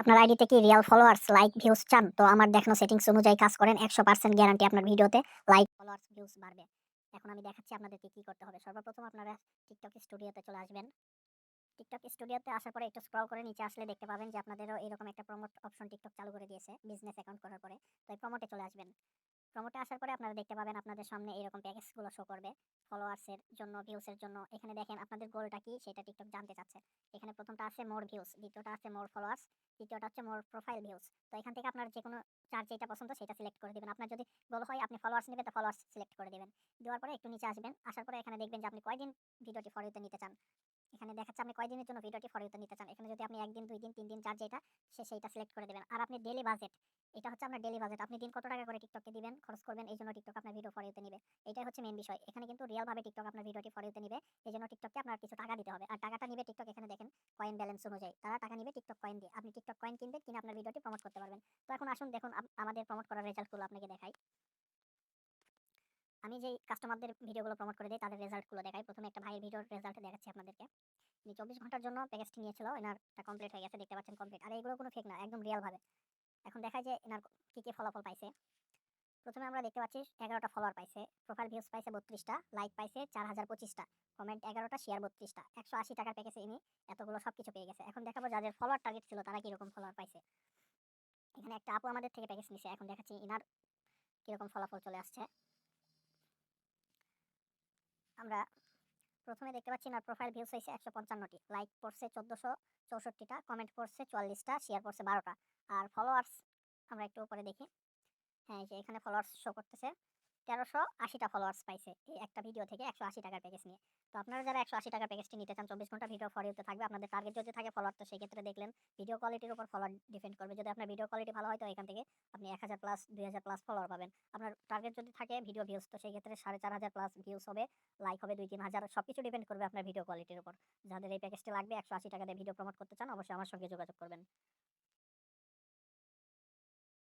আপনার আইডিতে কি রিয়াল ফলোয়ার্স, লাইক, ভিউজ চান? তো আমার দেখানো সেটিংস অনুযায়ী কাজ করেন। 100% গ্যারান্টি আপনার ভিডিওতে লাইক, ফলোয়ার্স, ভিউজ বাড়বে। এখন আমি দেখাচ্ছি আপনাদেরকে কি করতে হবে। সর্বপ্রথম আপনারা TikTok স্টুডিওতে চলে আসবেন। TikTok স্টুডিওতে আসার পরে একটু স্ক্রল করে নিচে আসলে দেখতে পাবেন যে আপনাদেরও এরকম একটা প্রমোট অপশন TikTok চালু করে দিয়েছে বিজনেস অ্যাকাউন্ট করার পরে। তো এই প্রমোটে চলে আসবেন। প্রমোটে আসার পরে আপনারা দেখতে পাবেন আপনাদের সামনে এরকম প্যাকেজগুলো শো করবে। ফলোয়ার্সের জন্য, ভিউসের জন্য। এখানে দেখেন আপনাদের গোলটা কি সেটা TikTok জানতে চাচ্ছে। এখানে প্রথমটা আছে মোর ভিউস, দ্বিতীয়টা আছে মোর ফলোয়ার্স, তৃতীয়টা হচ্ছে মোর প্রোফাইল ভিউস। তো এখান থেকে আপনার যেকোনো ৪ যেটা পছন্দ সেটা সিলেক্ট করে দিবেন। আপনার যদি গোল হয় আপনি ফলোয়ার্স নিবেন তো ফলোয়ার্স সিলেক্ট করে দিবেন। দেওয়ার পরে একটু নিচে আসবেন। আসার পরে এখানে দেখবেন যে আপনি কয়দিন ভিডিওটি ফর ইউতে নিতে চান। এখানে দেখাচ্ছে আপনি কয়দিনের জন্য ভিডিওটি ফর ইউতে নিতে চান। এখানে যদি আপনি ১ দিন, ২ দিন, ৩ দিন, ৪ যেটা সেইটা সিলেক্ট করে দিবেন। আর আপনি ডেইলি বাজেট, এটা হচ্ছে আপনার ডেইলি বাজেট। আপনি দিন কত টাকা করে টিকটকে দিবেন, খরচ করবেন, এইজন্য টিকটক আপনার ভিডিও ফর ইউতে নিবে। এটাই হচ্ছে মেইন বিষয়। এখানে কিন্তু রিয়াল ভাবে টিকটক আপনার ভিডিওটি ফর ইউতে নিবে। এজন্য টিকটককে আপনার কিছু টাকা দিতে হবে। আর টাকাটা নিবে টিকটক, এখানে দেখেন কয়েন ব্যালেন্স অনুযায়ী। তারা টাকা নিবে টিকটক কয়েন দিয়ে। আপনি টিকটক কয়েন কিনবেন, কিনে আপনার ভিডিওটি প্রমোট করতে পারবেন। তো এখন আসুন দেখুন আমাদের প্রমোট করার রেজাল্টগুলো আপনাকে দেখাই। আমি যেই কাস্টমারদের ভিডিওগুলো প্রমোট করে দেই তাদের রেজাল্টগুলো দেখাই। প্রথমে একটা ভাইয়ের ভিডিওর রেজাল্ট দেখাচ্ছি আপনাদেরকে। উনি ২৪ ঘন্টার জন্য প্যাকেজটি নিয়েছিল। এনারটা কমপ্লিট হয়ে গেছে। দেখতে পাচ্ছেন কমপ্লিট। আর এগুলো কোনো ফেক না, একদম রিয়াল ভাবে। এখন দেখায় যে এনার কি ফলাফল পাইছে। প্রথমে আমরা দেখতে পাচ্ছি ১১টা ফলোয়ার পাইছে, প্রোফাইল ভিউজ পাইছে ৩২টা, লাইক পাইছে ৪০২৫টা, কমেন্ট ১১টা, শেয়ার ৩২টা। ১৮০ টাকার প্যাকেজে ইনি এতগুলো সবকিছু পেয়ে গেছে। এখন দেখাবো যাদের ফলোয়ার টার্গেট ছিল তারা কিরকম ফলোয়ার পাইছে। এখানে একটা আপু আমাদের থেকে প্যাকেজ নিছে। এখন দেখাচ্ছি ইনার কিরকম ফলাফল চলে আসছে। আমরা প্রথমে দেখতে পাচ্ছি ইনার প্রোফাইল ভিউজ হয়েছে ১৫৫টি, লাইক পড়ছে ১৪৬৪টা, কমেন্ট পড়ছে ৪৪টা, শেয়ার পড়ছে ১২টা। আর ফলোয়ার্স আমরা একটু উপরে দেখি। হ্যাঁ, এই যে এখানে ফলোয়ার্স শো করতেছে। ১৩৮০টা ফলোয়ার্স পাইছে এই একটা ভিডিও থেকে ১৮০ টাকার প্যাকেজ নিয়ে। তো আপনারা যারা ১৮০ টাকার প্যাকেজটি নিতে চান, ২৪ ঘন্টা ভিডিও ফর ইউতে থাকবে। আপনাদের টার্গেট যদি থাকে ফলোয়ার, তো সেই ক্ষেত্রে দেখলেন ভিডিও কোয়ালিটির উপর ফলোয়ার ডিপেন্ড করবে। যদি আপনার ভিডিও কোয়ালিটি ভালো হয় তো এখান থেকে আপনি ১০০০ প্লাস, ২০০০ প্লাস ফলোয়ার পাবেন। আপনার টার্গেট যদি থাকে ভিডিও ভিউজ, তো সেই ক্ষেত্রে ৪৫০০ প্লাস ভিউজ হবে, লাইক হবে ২-৩ হাজার। সবকিছু ডিপেন্ড করবে আপনার ভিডিও কোয়ালিটির উপর। যাদের এই প্যাকেজটি লাগবে ১৮০ টাকা দিয়ে ভিডিও প্রমোট করতে চান, অবশ্যই আমার সঙ্গে যোগাযোগ করবেন।